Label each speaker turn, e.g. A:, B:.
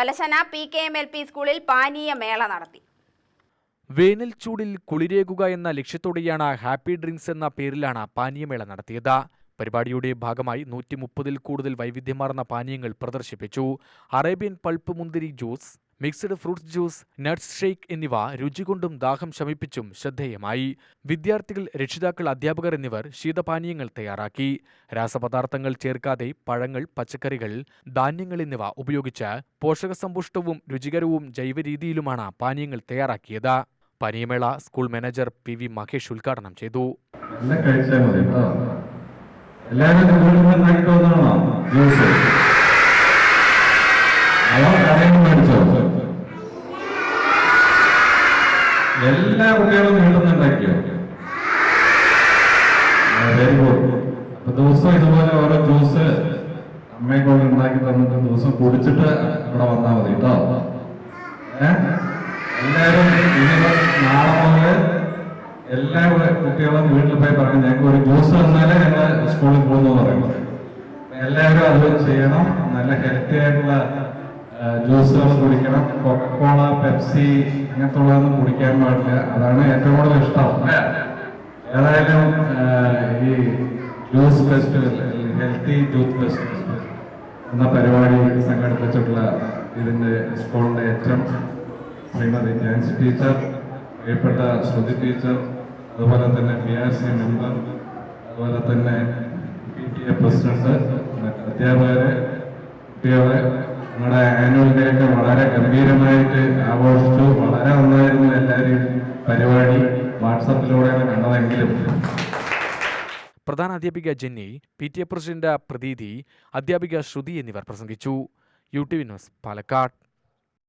A: പലശന PKM-LP സ്കൂളിൽ പാനീയ മേള നടത്തി.
B: വേനൽ ചൂടിൽ കുളിരേകുക എന്ന ലക്ഷ്യത്തോടെയാണ് ഹാപ്പി ഡ്രിങ്ക്സ് എന്ന പേരിലാണ് പാനീയമേള നടത്തിയത്. പരിപാടിയുടെ ഭാഗമായി 130-ൽ കൂടുതൽ വൈവിധ്യമാർന്ന പാനീയങ്ങൾ പ്രദർശിപ്പിച്ചു. അറേബ്യൻ പൾപ്പ് മുന്തിരി juice, mixed fruits juice, nuts shake എന്നിവ രുചി കൊണ്ടും ദാഹം ശമിപ്പിച്ചും ശ്രദ്ധേയമായി. വിദ്യാർത്ഥികൾ, രക്ഷിതാക്കൾ, അധ്യാപകർ എന്നിവർ ശീതപാനീയങ്ങൾ തയ്യാറാക്കി. രാസപദാർത്ഥങ്ങൾ ചേർക്കാതെ പഴങ്ങൾ, പച്ചക്കറികൾ, ധാന്യങ്ങൾ എന്നിവ ഉപയോഗിച്ച് പോഷകസമ്പുഷ്ടവും രുചികരവും ജൈവരീതിയിലുമാണ് പാനീയങ്ങൾ തയ്യാറാക്കിയത്. പാനീയമേള സ്കൂൾ മാനേജർ PV മഹേഷ് ഉദ്ഘാടനം ചെയ്തു.
C: എല്ലാ കുട്ടികളും വീട്ടുന്നുണ്ടാക്കിയോ? Very good. അപ്പൊ ദിവസം ഇതുപോലെ ഓരോ ജ്യൂസ് അമ്മയെ കൊണ്ട് ഉണ്ടാക്കി തന്നിട്ട് ദിവസം കുടിച്ചിട്ട് ഇവിടെ വന്നാൽ മതി കേട്ടോ. എല്ലാവരും നാളെ മുതൽ എല്ലാ കുട്ടികളും വീട്ടിൽ പോയി പറയും ഞങ്ങൾക്ക് ഒരു ജ്യൂസ് തന്നാലേ ഞങ്ങൾ സ്കൂളിൽ പോകുന്നു പറയുന്നത്. എല്ലാവരും അത് ചെയ്യണം. നല്ല ഹെൽത്തി ആയിട്ടുള്ള ജ്യൂസുകൾ കുടിക്കണം. കൊക്കക്കോള, പെപ്സി അങ്ങനത്തുള്ളതൊന്നും കുടിക്കാൻ പാടില്ല. അതാണ് ഏറ്റവും കൂടുതൽ ഇഷ്ടം. ഏതായാലും ഈ juice festival, healthy juice festival എന്ന പരിപാടി സംഘടിപ്പിച്ചിട്ടുള്ള ഇതിന്റെ സ്കൂളിന്റെ HM ശ്രീമതി ജാൻസി ടീച്ചർ, പ്രിയപ്പെട്ട ശ്രുതി ടീച്ചർ, അതുപോലെ തന്നെ PRC മെമ്പർ, അതുപോലെ തന്നെ PTA പ്രസിഡന്റ്, അധ്യാപകരെ, കുട്ടികളെ, നമ്മുടെ ആനുവൽ ഡേ ഒക്കെ വളരെ ഗംഭീരമായിട്ട് ആഘോഷിച്ചു. വളരെ നന്നായിരുന്നു എല്ലാവരും. പരിപാടി വാട്സപ്പിലൂടെയാണ് കണ്ടതെങ്കിലും
B: പ്രധാന അധ്യാപിക ജെന്നി, PTA പ്രസിഡന്റ് പ്രതീതി, അധ്യാപിക ശ്രുതി എന്നിവർ പ്രസംഗിച്ചു. UTV news, Palakkad.